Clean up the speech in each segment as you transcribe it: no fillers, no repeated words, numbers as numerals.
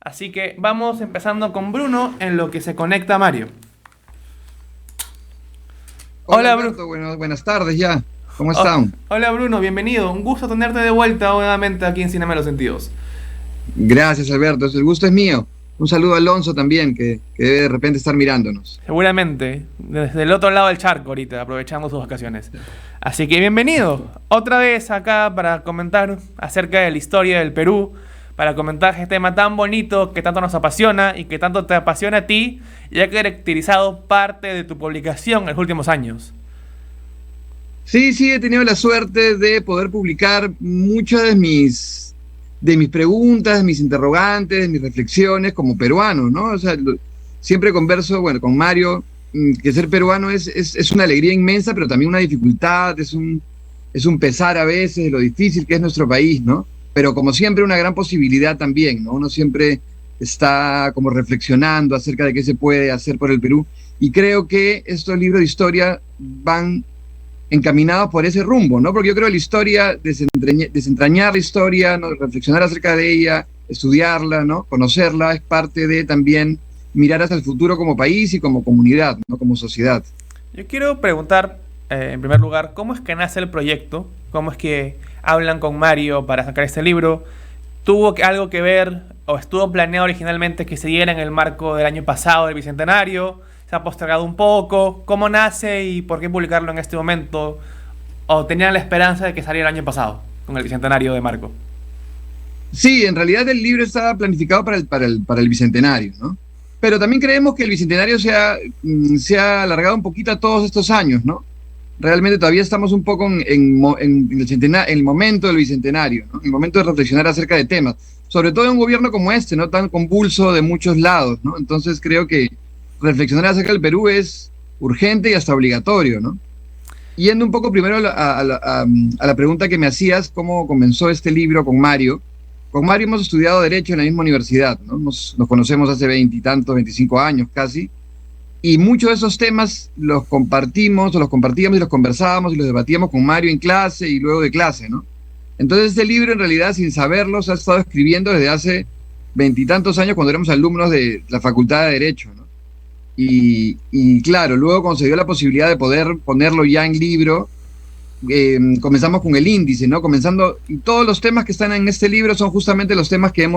Así que vamos empezando con Bruno en lo que se conecta a Mario. Hola Hola, Bruno. Alberto, buenas tardes ya. ¿Cómo están? Hola, Bruno, bienvenido. Un gusto tenerte de vuelta nuevamente aquí en Cinema de los Sentidos. Gracias Alberto, el gusto es mío. Un saludo a Alonso también, que debe de repente estar mirándonos. Seguramente, desde el otro lado del charco ahorita, aprovechando sus vacaciones. Así que bienvenido otra vez acá para comentar acerca de la historia del Perú, para comentar este tema tan bonito que tanto nos apasiona y que tanto te apasiona a ti y ha caracterizado parte de tu publicación en los últimos años. Sí, sí, he tenido la suerte de poder publicar muchas de mis preguntas, de mis interrogantes, de mis reflexiones como peruano, ¿no? O sea, siempre converso, bueno, con Mario, que ser peruano es una alegría inmensa, pero también una dificultad, es un pesar a veces de lo difícil que es nuestro país, ¿no? Pero como siempre, una gran posibilidad también, ¿no? Uno siempre está como reflexionando acerca de qué se puede hacer por el Perú. Y creo que estos libros de historia van encaminados por ese rumbo, ¿no? Porque yo creo que la historia, desentrañar la historia, ¿no? Reflexionar acerca de ella, estudiarla, ¿no? Conocerla, es parte de también mirar hacia el futuro como país y como comunidad, ¿no? Como sociedad. Yo quiero preguntar, en primer lugar, ¿cómo es que nace el proyecto? ¿Cómo es que hablan con Mario para sacar este libro? ¿Tuvo algo que ver o estuvo planeado originalmente que se diera en el marco del año pasado del Bicentenario? ¿Se ha postergado un poco? ¿Cómo nace y por qué publicarlo en este momento? ¿O tenían la esperanza de que saliera el año pasado con el Bicentenario de Marco? Sí, en realidad el libro estaba planificado para el Bicentenario, ¿no? Pero también creemos que el Bicentenario se ha alargado un poquito a todos estos años, ¿no? Realmente todavía estamos un poco en el momento del Bicentenario, ¿no? En el momento de reflexionar acerca de temas, sobre todo en un gobierno como este, ¿no? Tan convulso de muchos lados, ¿no? Entonces creo que reflexionar acerca del Perú es urgente y hasta obligatorio, ¿no? Yendo un poco primero a la pregunta que me hacías, ¿cómo comenzó este libro con Mario? Con Mario hemos estudiado Derecho en la misma universidad, ¿no? Nos conocemos hace veintitantos, 25 años casi, y muchos de esos temas los compartimos, o los compartíamos y los conversábamos y los debatíamos con Mario en clase y luego de clase, ¿no? Entonces este libro en realidad, sin saberlo, se ha estado escribiendo desde hace veintitantos años cuando éramos alumnos de la Facultad de Derecho, ¿no? Y claro, luego cuando se dio la posibilidad de poder ponerlo ya en libro, comenzamos con el índice, ¿no? Comenzando, y todos los temas que están en este libro son justamente los temas que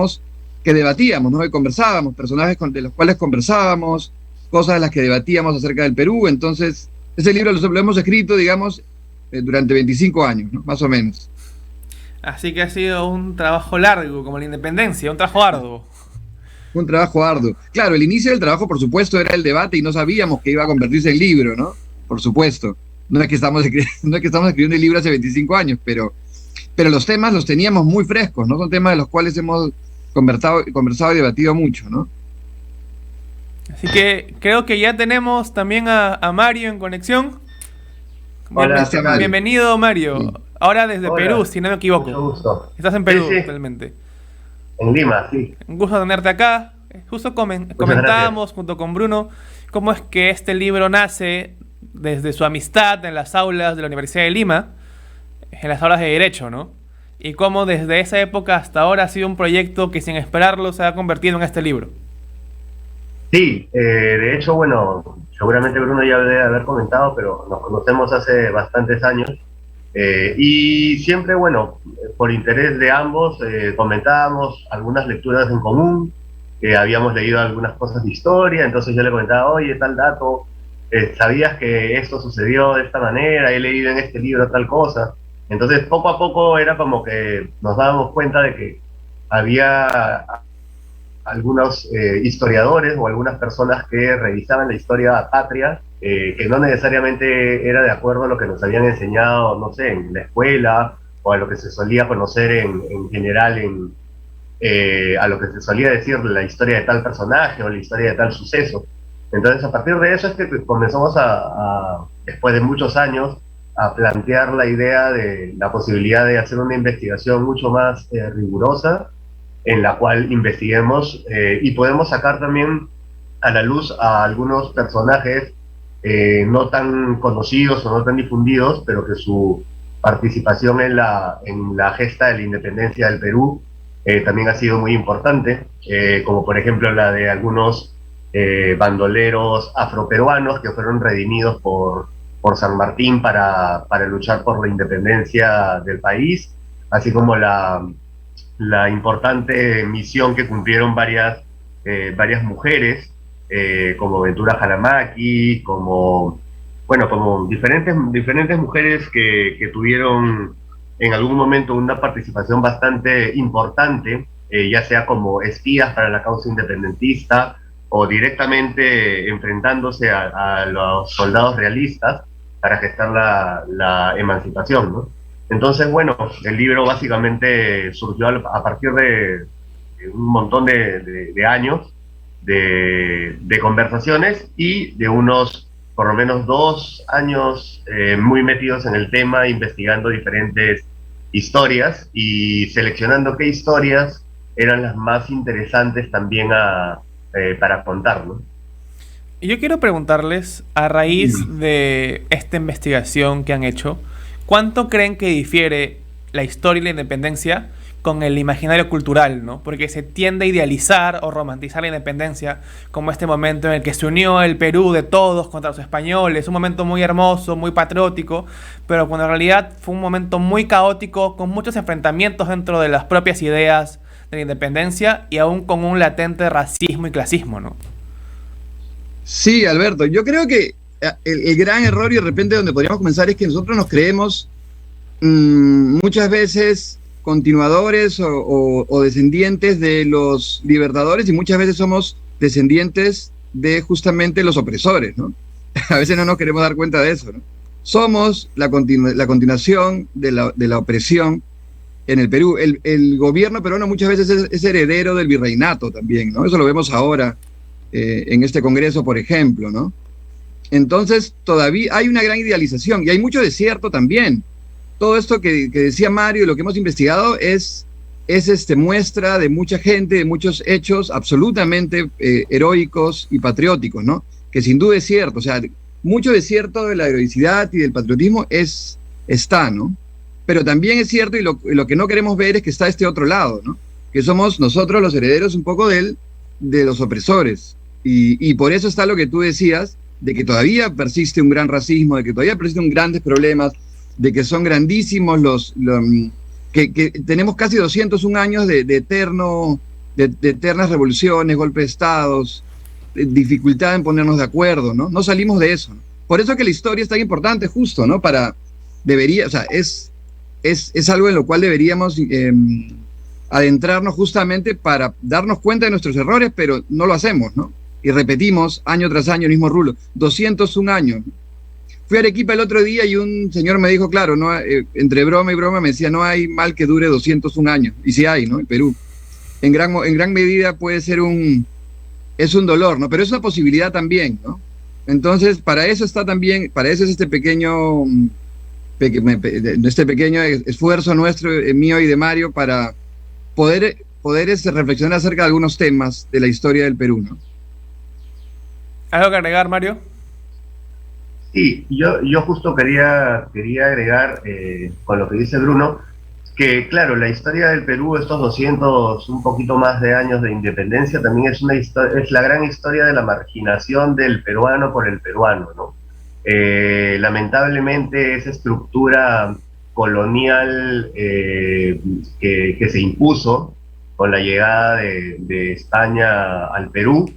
debatíamos, ¿no? Que conversábamos, personajes de los cuales conversábamos, cosas de las que debatíamos acerca del Perú. Entonces, ese libro lo hemos escrito, digamos, durante 25 años, ¿no? Más o menos. Así que ha sido un trabajo largo, como la independencia, un trabajo arduo. Un trabajo arduo. Claro, el inicio del trabajo, por supuesto, era el debate y no sabíamos que iba a convertirse en libro, ¿no? Por supuesto. No es que no es que estamos escribiendo el libro hace 25 años, pero los temas los teníamos muy frescos, ¿no? Son temas de los cuales hemos conversado y debatido mucho, ¿no? Así que creo que ya tenemos también a Mario en conexión. Ahí Hola, está ¿qué Mario. tal? Bienvenido, Mario. Sí. Ahora desde Perú, Hola, si no me mucho equivoco. gusto. Estás en Sí, Perú sí, actualmente. en Lima, sí. Un gusto tenerte acá. Justo Muchas gracias. comentábamos junto con Bruno cómo es que este libro nace desde su amistad en las aulas de la Universidad de Lima, en las aulas de Derecho, ¿no? Y cómo desde esa época hasta ahora ha sido un proyecto que sin esperarlo se ha convertido en este libro. Sí, de hecho, bueno, seguramente Bruno ya debe haber comentado, pero nos conocemos hace bastantes años. Y siempre, bueno, por interés de ambos, comentábamos algunas lecturas en común, habíamos leído algunas cosas de historia, entonces yo le comentaba, oye, tal dato, ¿sabías que esto sucedió de esta manera? He leído en este libro tal cosa. Entonces, poco a poco era como que nos dábamos cuenta de que había algunos historiadores o algunas personas que revisaban la historia patria, que no necesariamente era de acuerdo a lo que nos habían enseñado, no sé, en la escuela o a lo que se solía conocer en general, a lo que se solía decir la historia de tal personaje o la historia de tal suceso. Entonces, a partir de eso es que comenzamos después de muchos años, a plantear la idea de la posibilidad de hacer una investigación mucho más rigurosa, en la cual investiguemos y podemos sacar también a la luz a algunos personajes no tan conocidos o no tan difundidos, pero que su participación en la gesta de la independencia del Perú también ha sido muy importante, como por ejemplo la de algunos bandoleros afroperuanos que fueron redimidos por San Martín para luchar por la independencia del país, así como la importante misión que cumplieron varias mujeres, como Ventura Jaramaki, como diferentes mujeres que tuvieron en algún momento una participación bastante importante, ya sea como espías para la causa independentista o directamente enfrentándose a los soldados realistas para gestar la emancipación, ¿no? Entonces, bueno, el libro básicamente surgió a partir de un montón de años de conversaciones y de unos por lo menos 2 años muy metidos en el tema, investigando diferentes historias y seleccionando qué historias eran las más interesantes también para contar, ¿no? Y yo quiero preguntarles, a raíz de esta investigación que han hecho, ¿cuánto creen que difiere la historia y la independencia con el imaginario cultural, ¿no? Porque se tiende a idealizar o romantizar la independencia como este momento en el que se unió el Perú de todos contra los españoles, un momento muy hermoso, muy patriótico, pero cuando en realidad fue un momento muy caótico, con muchos enfrentamientos dentro de las propias ideas de la independencia y aún con un latente racismo y clasismo, ¿no? Sí, Alberto, yo creo que el gran error y de repente donde podríamos comenzar es que nosotros nos creemos muchas veces continuadores o descendientes de los libertadores y muchas veces somos descendientes de justamente los opresores, ¿no? A veces no nos queremos dar cuenta de eso, ¿no? Somos la continuación de la opresión en el Perú. El gobierno peruano muchas veces es heredero del virreinato también, ¿no? Eso lo vemos ahora en este Congreso, por ejemplo, ¿no? Entonces, todavía hay una gran idealización y hay mucho desierto también. Todo esto que decía Mario y lo que hemos investigado es muestra de mucha gente, de muchos hechos absolutamente heroicos y patrióticos, ¿no? Que sin duda es cierto, o sea, mucho de cierto de la heroicidad y del patriotismo está, ¿no? Pero también es cierto, y lo que no queremos ver es que está este otro lado, ¿no? Que somos nosotros los herederos un poco de los opresores. Y por eso está lo que tú decías, de que todavía persiste un gran racismo, de que todavía persisten grandes problemas, de que son grandísimos que tenemos casi 201 años de eternas revoluciones, golpes de estados, dificultad en ponernos de acuerdo, ¿no? No salimos de eso, ¿no? Por eso que la historia es tan importante justo, ¿no? O sea, es algo en lo cual deberíamos adentrarnos justamente para darnos cuenta de nuestros errores, pero no lo hacemos, ¿no? Y repetimos año tras año el mismo rulo. 201 años. Fui a Arequipa el otro día y un señor me dijo, claro, no, entre broma y broma me decía, no hay mal que dure 201 años. Y sí hay, ¿no? En Perú. En gran medida puede ser es un dolor, ¿no? Pero es una posibilidad también, ¿no? Entonces, para eso es este pequeño esfuerzo nuestro, mío y de Mario, para poder reflexionar acerca de algunos temas de la historia del Perú, ¿no? ¿Algo que agregar, Mario? Sí, yo justo quería agregar con lo que dice Bruno, que claro, la historia del Perú, estos 200, un poquito más de años de independencia, también es la gran historia de la marginación del peruano por el peruano, ¿no? Lamentablemente esa estructura colonial que se impuso con la llegada de España al Perú,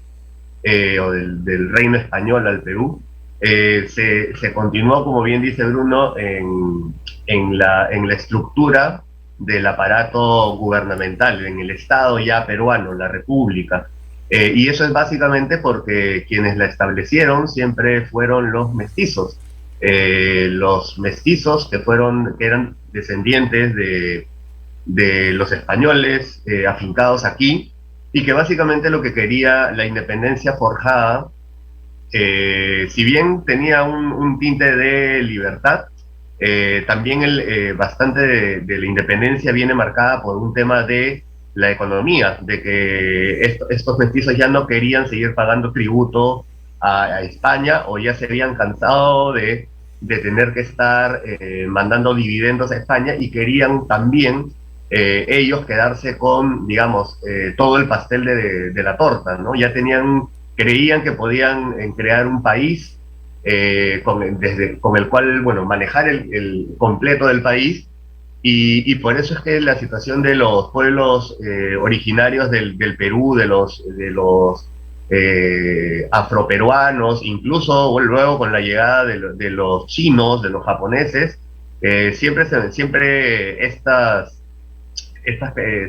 o del reino español al Perú, se continuó, como bien dice Bruno, en la estructura del aparato gubernamental, en el Estado ya peruano, la República. Y eso es básicamente porque quienes la establecieron siempre fueron los mestizos. Los mestizos que eran descendientes de los españoles afincados aquí, y que básicamente lo que quería la independencia forjada, si bien tenía un tinte de libertad, también bastante de la independencia viene marcada por un tema de la economía, de que estos mestizos ya no querían seguir pagando tributo a España, o ya se habían cansado de tener que estar mandando dividendos a España, y querían también ellos quedarse con, digamos, todo el pastel de la torta, ¿no? Ya creían que podían crear un país con el cual, bueno, manejar el completo del país, y por eso es que la situación de los pueblos originarios del Perú, de los afroperuanos, incluso luego con la llegada de los chinos, de los japoneses, siempre estas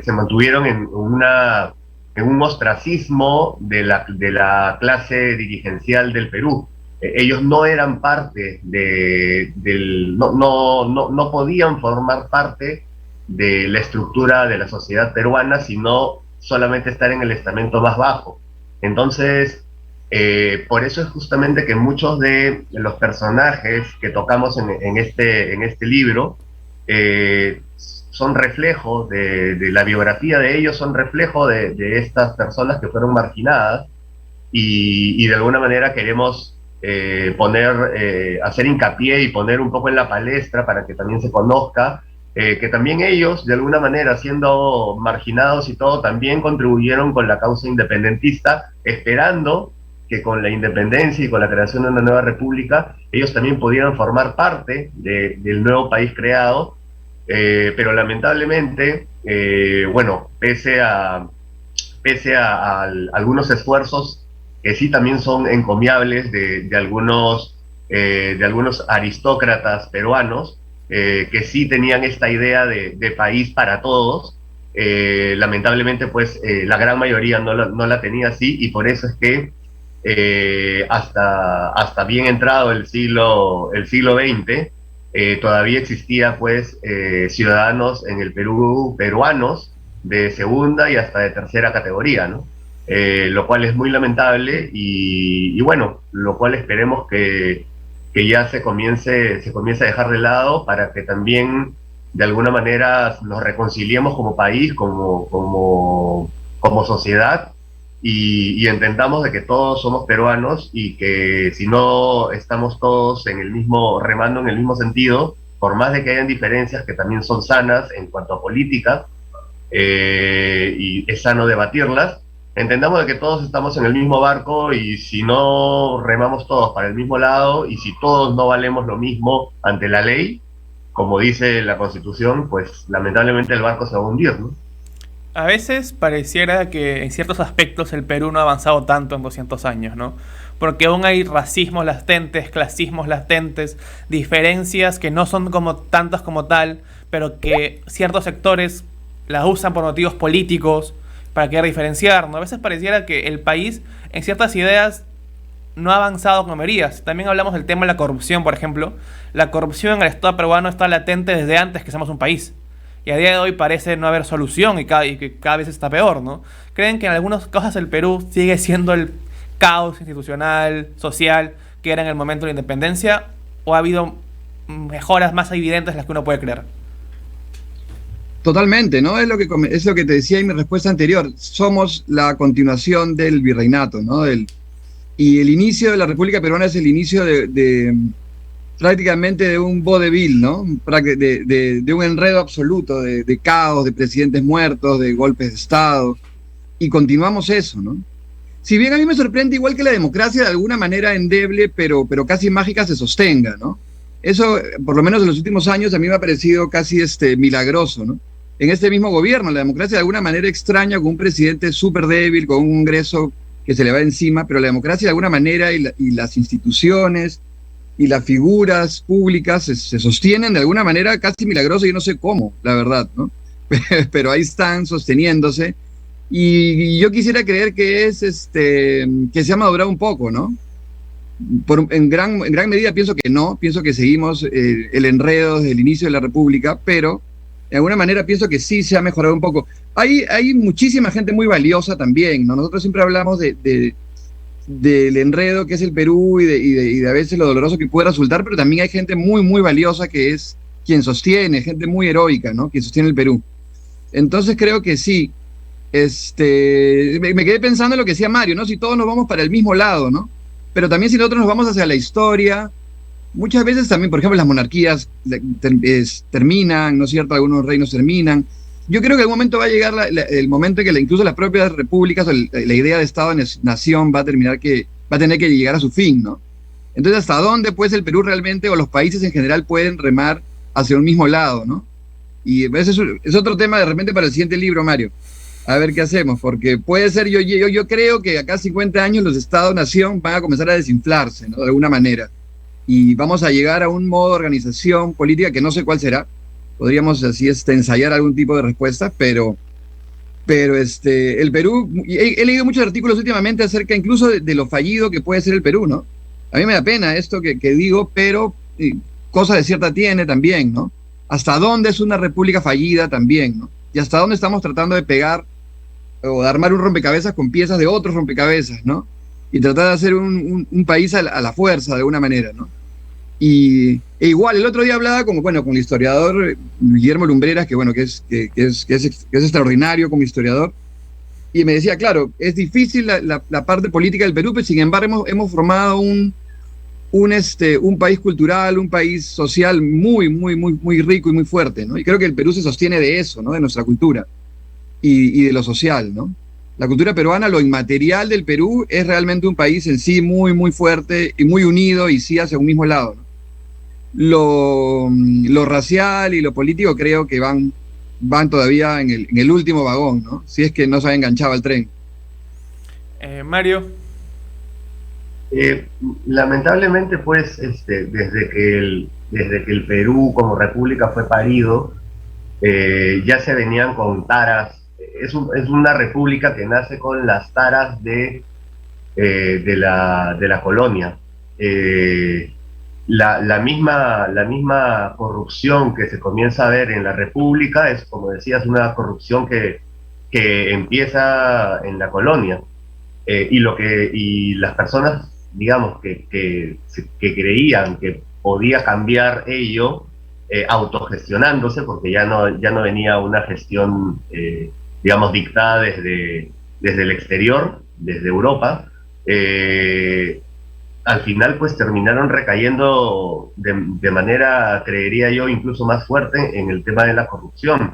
se mantuvieron en un ostracismo de la clase dirigencial del Perú. Ellos no eran parte no podían formar parte de la estructura de la sociedad peruana, sino solamente estar en el estamento más bajo. Entonces, por eso es justamente que muchos de los personajes que tocamos en este libro son reflejo de la biografía de ellos, son reflejo de estas personas que fueron marginadas, y de alguna manera queremos hacer hincapié y poner un poco en la palestra para que también se conozca que también ellos, de alguna manera, siendo marginados y todo, también contribuyeron con la causa independentista, esperando que con la independencia y con la creación de una nueva república, ellos también pudieran formar parte del nuevo país creado, pero lamentablemente, bueno, pese a algunos esfuerzos que sí también son encomiables de algunos aristócratas peruanos, que sí tenían esta idea de país para todos, lamentablemente pues la gran mayoría no la tenía así, y por eso es que hasta bien entrado el siglo XX, todavía existía pues ciudadanos en el Perú, peruanos de segunda y hasta de tercera categoría, ¿no? Lo cual es muy lamentable, y bueno, lo cual esperemos que ya se comience a dejar de lado, para que también de alguna manera nos reconciliemos como país, como sociedad, y entendamos de que todos somos peruanos, y que si no estamos todos remando en el mismo sentido, por más de que hayan diferencias que también son sanas en cuanto a política, y es sano debatirlas, entendamos de que todos estamos en el mismo barco, y si no remamos todos para el mismo lado, y si todos no valemos lo mismo ante la ley, como dice la Constitución, pues lamentablemente el barco se va a hundir, ¿no? A veces pareciera que en ciertos aspectos el Perú no ha avanzado tanto en 200 años, ¿no? Porque aún hay racismos latentes, clasismos latentes, diferencias que no son como tantas como tal, pero que ciertos sectores las usan por motivos políticos, para querer diferenciar, ¿no? A veces pareciera que el país en ciertas ideas no ha avanzado como debería. También hablamos del tema de la corrupción, por ejemplo. La corrupción en el Estado peruano está latente desde antes que seamos un país. Y a día de hoy parece no haber solución, y que cada vez está peor, ¿no? ¿Creen que en algunas cosas el Perú sigue siendo el caos institucional, social, que era en el momento de la independencia? ¿O ha habido mejoras más evidentes de las que uno puede creer? Totalmente, ¿no? Es lo que te decía en mi respuesta anterior. Somos la continuación del virreinato, ¿no? Y el inicio de la República Peruana es el inicio prácticamente de un vodevil, ¿no? De un enredo absoluto, de caos, de presidentes muertos, de golpes de Estado. Y continuamos eso, ¿no? Si bien a mí me sorprende, igual que la democracia, de alguna manera endeble, pero casi mágica, se sostenga, ¿no? Eso, por lo menos en los últimos años, a mí me ha parecido casi milagroso, ¿no? En este mismo gobierno, la democracia de alguna manera extraña, con un presidente súper débil, con un Congreso que se le va encima, pero la democracia de alguna manera y las instituciones y las figuras públicas se sostienen de alguna manera casi milagrosa, yo no sé cómo, la verdad, ¿no? Pero ahí están sosteniéndose, y yo quisiera creer que que se ha madurado un poco, ¿no? En gran medida pienso que no, pienso que seguimos el enredo desde el inicio de la República, pero de alguna manera pienso que sí se ha mejorado un poco. Hay muchísima gente muy valiosa también, ¿no? Nosotros siempre hablamos del enredo que es el Perú, y de a veces lo doloroso que puede resultar, pero también hay gente muy, muy valiosa que es quien sostiene, gente muy heroica, ¿no? Quien sostiene el Perú. Entonces creo que sí. Me quedé pensando en lo que decía Mario, ¿no? Si todos nos vamos para el mismo lado, ¿no? Pero también si nosotros nos vamos hacia la historia, muchas veces también, por ejemplo, las monarquías terminan, ¿no es cierto? Algunos reinos terminan. yo creo que en algún momento va a llegar el momento en que incluso las propias repúblicas, o la idea de Estado-nación va a tener que llegar a su fin, ¿no? Entonces, ¿hasta dónde pues el Perú realmente o los países en general pueden remar hacia un mismo lado, ¿no? Y ese es otro tema de repente para el siguiente libro, Mario. A ver qué hacemos, porque puede ser, yo creo que acá 50 años los Estados-nación van a comenzar a desinflarse, ¿no? De alguna manera. Y vamos a llegar a un modo de organización política que no sé cuál será. Podríamos así ensayar algún tipo de respuesta, pero el Perú, he leído muchos artículos últimamente acerca incluso de lo fallido que puede ser el Perú, ¿no? A mí me da pena esto que digo, pero cosa de cierta tiene también, ¿no? Hasta dónde es una república fallida también, ¿no? Y hasta dónde estamos tratando de pegar o de armar un rompecabezas con piezas de otros rompecabezas, ¿no? Y tratar de hacer un país a la fuerza, de alguna manera, ¿no? E igual, el otro día hablaba con el historiador Guillermo Lumbreras, que es extraordinario como historiador, y me decía, claro, es difícil la parte política del Perú, pero sin embargo hemos formado un país cultural, un país social muy, muy, muy, muy rico y muy fuerte, ¿no? Y creo que el Perú se sostiene de eso, ¿no? De nuestra cultura y de lo social, ¿no? La cultura peruana, lo inmaterial del Perú, es realmente un país en sí muy, muy fuerte y muy unido y sí hacia un mismo lado, ¿no? Lo racial y lo político creo que van todavía en el último vagón, ¿no? Si es que no se ha enganchado al tren. Mario. Lamentablemente, pues, desde que el Perú como república fue parido, ya se venían con taras. Es una república que nace con las taras de la colonia. La misma corrupción que se comienza a ver en la república es, como decías, una corrupción que empieza en la colonia. Y las personas, digamos, que creían que podía cambiar ello, autogestionándose, porque ya no venía una gestión, digamos, dictada desde el exterior, desde Europa, al final pues terminaron recayendo de manera, creería yo, incluso más fuerte en el tema de la corrupción.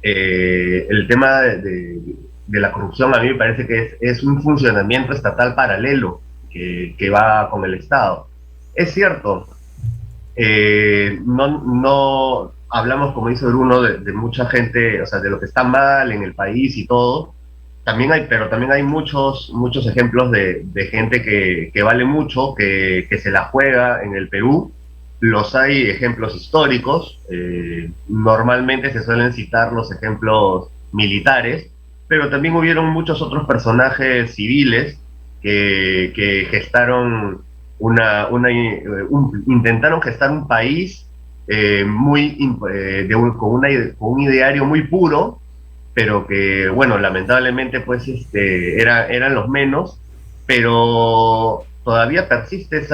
El tema de la corrupción a mí me parece que es un funcionamiento estatal paralelo que va con el Estado. Es cierto, no hablamos, como dice Bruno, de mucha gente, o sea, de lo que está mal en el país y todo. Pero también hay muchos ejemplos de gente que vale mucho, que se la juega en el Perú. Los hay ejemplos históricos, normalmente se suelen citar los ejemplos militares, pero también hubieron muchos otros personajes civiles que gestaron intentaron gestar un país con un ideario muy puro, pero que, bueno, lamentablemente pues eran los menos, pero todavía persiste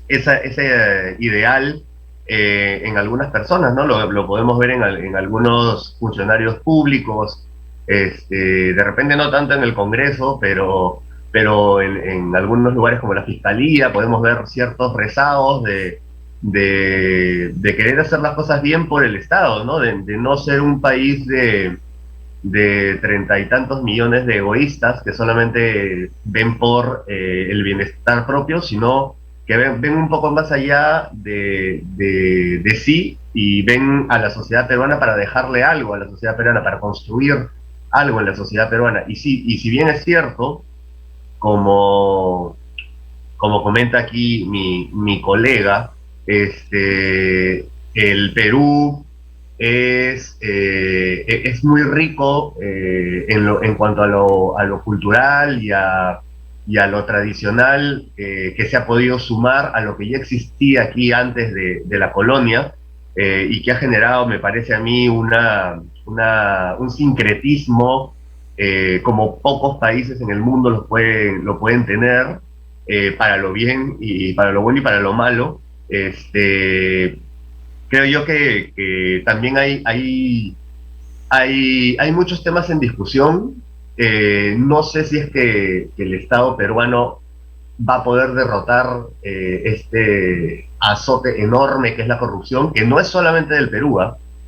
ese ideal en algunas personas, ¿no? Lo podemos ver en algunos funcionarios públicos, de repente no tanto en el Congreso, pero en algunos lugares como la Fiscalía podemos ver ciertos rezagos de querer hacer las cosas bien por el Estado, ¿no? De no ser un país de 30 y tantos millones de egoístas que solamente ven por el bienestar propio, sino que ven un poco más allá de sí, y ven a la sociedad peruana para dejarle algo a la sociedad peruana, para construir algo en la sociedad peruana. Y si bien es cierto, como comenta aquí mi colega, el Perú es muy rico en cuanto a lo cultural y a lo tradicional, que se ha podido sumar a lo que ya existía aquí antes de la colonia, y que ha generado, me parece a mí, un sincretismo como pocos países en el mundo lo pueden tener, para lo bien y para lo bueno y para lo malo. Creo yo que también hay muchos temas en discusión. No sé si es que el Estado peruano va a poder derrotar este azote enorme que es la corrupción, que no es solamente del Perú,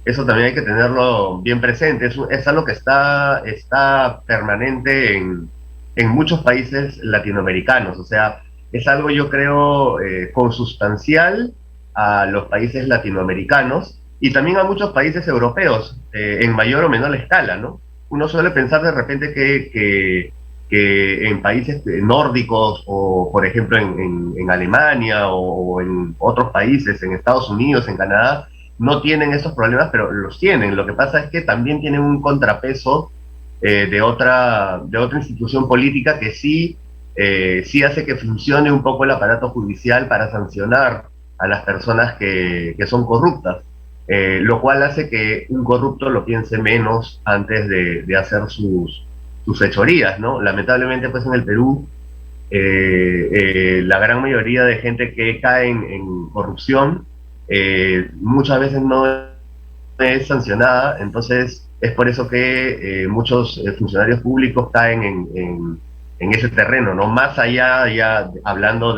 eso también hay que tenerlo bien presente. Es algo que está permanente en muchos países latinoamericanos. O sea, es algo, yo creo, consustancial a los países latinoamericanos y también a muchos países europeos, en mayor o menor escala, ¿no? Uno suele pensar de repente que en países nórdicos o, por ejemplo, en Alemania o en otros países, en Estados Unidos, en Canadá, no tienen esos problemas, pero los tienen. Lo que pasa es que también tienen un contrapeso de otra institución política que sí hace que funcione un poco el aparato judicial para sancionar a las personas que son corruptas, lo cual hace que un corrupto lo piense menos antes de hacer sus fechorías, ¿no? Lamentablemente, pues en el Perú, la gran mayoría de gente que cae en corrupción muchas veces no es sancionada, entonces es por eso que muchos funcionarios públicos caen en ese terreno, ¿no? Más allá, ya hablando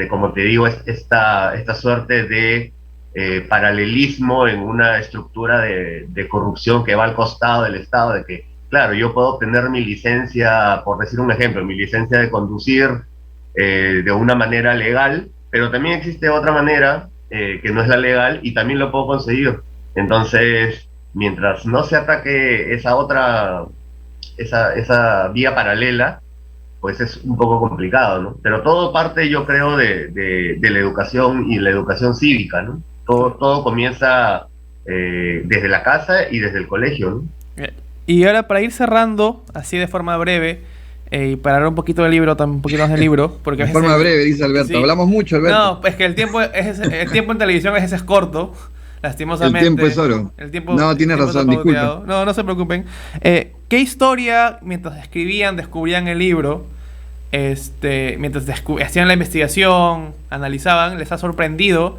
como te digo, esta suerte de paralelismo en una estructura de corrupción que va al costado del Estado, de que, claro, yo puedo obtener mi licencia, por decir un ejemplo, mi licencia de conducir de una manera legal, pero también existe otra manera que no es la legal y también lo puedo conseguir. Entonces, mientras no se ataque esa vía paralela, pues es un poco complicado, ¿no? Pero todo parte, yo creo, de la educación y la educación cívica, ¿no? Todo comienza desde la casa y desde el colegio, ¿no? Y ahora, para ir cerrando, así de forma breve, y para hablar un poquito del libro, un poquito más del libro, porque de forma breve, dice Alberto. Sí. Hablamos mucho, Alberto. No, es que el tiempo en televisión es corto, lastimosamente. El tiempo es oro. No, tienes razón, disculpa. No se preocupen. ¿Qué historia, mientras escribían, descubrían el libro, mientras hacían la investigación, analizaban, les ha sorprendido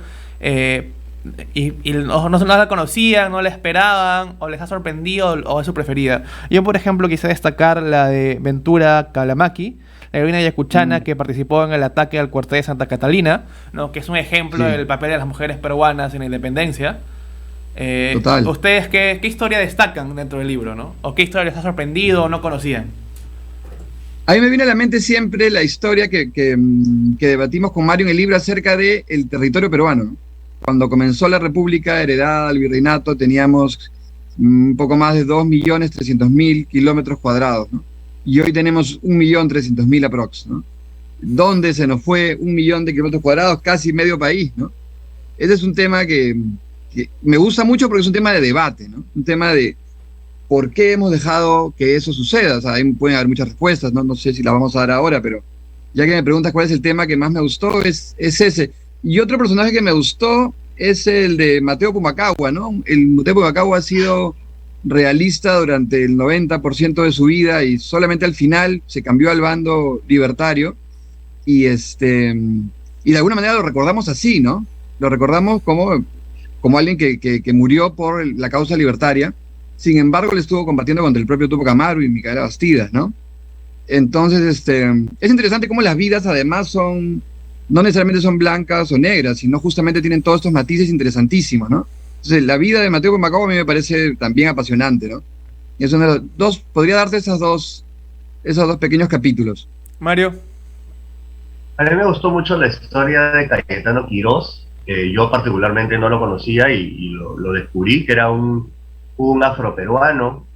y no la conocían, no la esperaban, o les ha sorprendido, o es su preferida? Yo, por ejemplo, quise destacar la de Ventura Calamaki, la heroína ayacuchana que participó en el ataque al cuartel de Santa Catalina, ¿no? Que es un ejemplo del papel de las mujeres peruanas en la independencia. Total. ¿Ustedes qué historia destacan dentro del libro, ¿no? ¿O qué historia les ha sorprendido o no conocían? A mí me viene a la mente siempre la historia que debatimos con Mario en el libro acerca del territorio peruano, ¿no? Cuando comenzó la República heredada al virreinato, teníamos un poco más de 2.300.000 kilómetros cuadrados, ¿no? Y hoy tenemos 1.300.000 aprox, ¿no? ¿Dónde se nos fue 1.000.000 de kilómetros cuadrados? Casi medio país, ¿no? Ese es un tema que me gusta mucho porque es un tema de debate, ¿no? Un tema de por qué hemos dejado que eso suceda. O sea, ahí pueden haber muchas respuestas, ¿no? No sé si las vamos a dar ahora, pero ya que me preguntas cuál es el tema que más me gustó, es ese. Y otro personaje que me gustó es el de Mateo Pumacahua, ¿no? El Mateo Pumacahua ha sido realista durante el 90% de su vida y solamente al final se cambió al bando libertario y de alguna manera lo recordamos así, ¿no? Lo recordamos como alguien que murió por la causa libertaria. Sin embargo, le estuvo combatiendo contra el propio Tupac Amaru y Micaela Bastidas, ¿no? Entonces, es interesante cómo las vidas además no necesariamente son blancas o negras, sino justamente tienen todos estos matices interesantísimos, ¿no? Entonces, la vida de Mateo Pumacahua a mí me parece también apasionante, ¿no? Y es uno de los dos, podría darte esos dos pequeños capítulos. Mario. A mí me gustó mucho la historia de Cayetano Quirós. Yo particularmente no lo conocía y lo descubrí, que era un afroperuano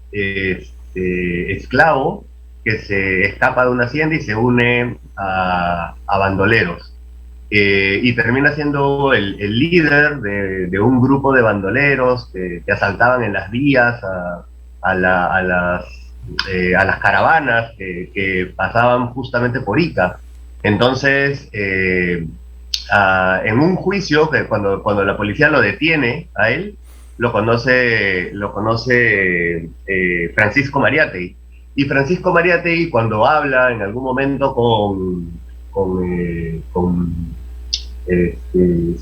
esclavo que se escapa de una hacienda y se une a bandoleros. Y termina siendo el líder de un grupo de bandoleros que asaltaban en las vías a las caravanas que pasaban justamente por Ica. Entonces, en un juicio, que cuando la policía lo detiene a él, lo conoce Francisco Mariátegui. Y Francisco Mariátegui, cuando habla en algún momento con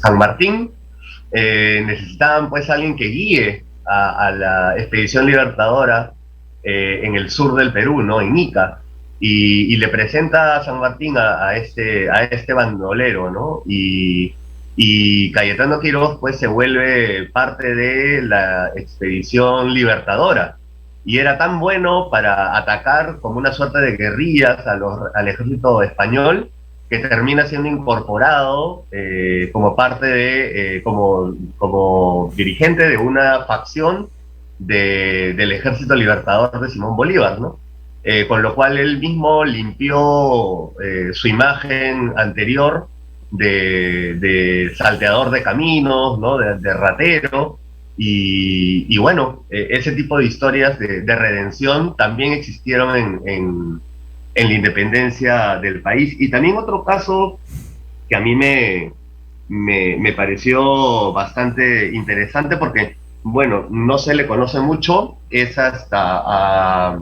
San Martín, necesitaban pues alguien que guíe a la expedición libertadora en el sur del Perú, ¿no? En Ica. Y le presenta a San Martín a este bandolero, ¿no? Y y Cayetano Quirós pues se vuelve parte de la expedición libertadora y era tan bueno para atacar como una suerte de guerrillas al ejército español que termina siendo incorporado como parte de, como dirigente de una facción del ejército libertador de Simón Bolívar, ¿no? Con lo cual él mismo limpió su imagen anterior de salteador de caminos, ¿no? De ratero, y bueno, ese tipo de historias de redención también existieron en la independencia del país. Y también otro caso que a mí me pareció bastante interesante porque, bueno, no se le conoce mucho, es hasta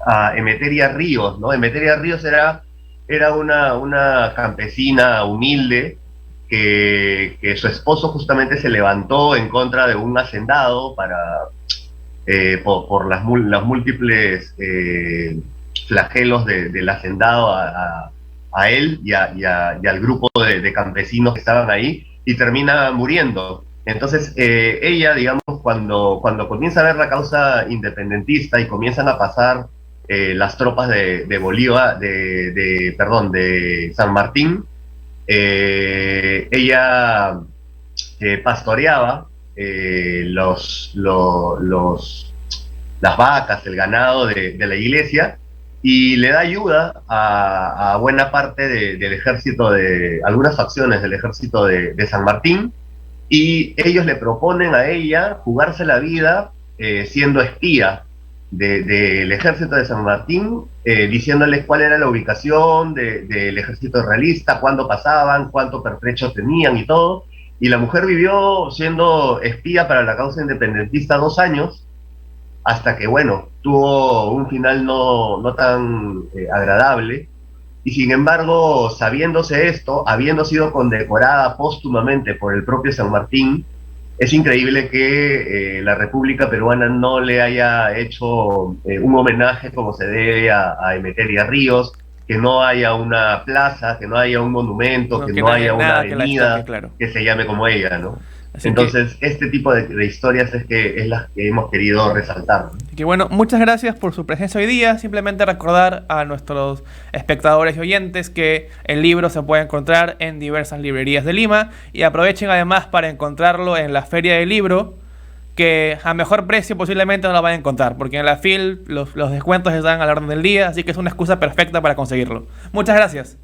a Emeteria Ríos, ¿no? Emeteria Ríos era una campesina humilde que su esposo justamente se levantó en contra de un hacendado por las múltiples flagelos del hacendado a él y al grupo de campesinos que estaban ahí, y termina muriendo. Entonces, ella, digamos, cuando comienza a ver la causa independentista y comienzan a pasar las tropas de Bolívar, perdón, de San Martín, ella pastoreaba las vacas, el ganado de la iglesia, y le da ayuda a buena parte del ejército, de algunas facciones del ejército de San Martín, y ellos le proponen a ella jugarse la vida siendo espía del ejército de San Martín, diciéndoles cuál era la ubicación del ejército realista, cuándo pasaban, cuánto pertrecho tenían y todo. Y la mujer vivió siendo espía para la causa independentista 2 años, hasta que, bueno, tuvo un final no tan agradable. Y sin embargo, sabiéndose esto, habiendo sido condecorada póstumamente por el propio San Martín, es increíble que la República Peruana no le haya hecho un homenaje como se debe a Emeteria Ríos, que no haya una plaza, que no haya un monumento, No, que que no no haya haya una nada que la destaque, avenida claro. que se llame como ella, ¿no? Así Entonces, este tipo de historias es las que hemos querido resaltar. que bueno, muchas gracias por su presencia hoy día. Simplemente recordar a nuestros espectadores y oyentes que el libro se puede encontrar en diversas librerías de Lima, y aprovechen además para encontrarlo en la Feria del Libro, que a mejor precio posiblemente no lo van a encontrar, porque en la FIL los descuentos están a la orden del día, así que es una excusa perfecta para conseguirlo. Muchas gracias.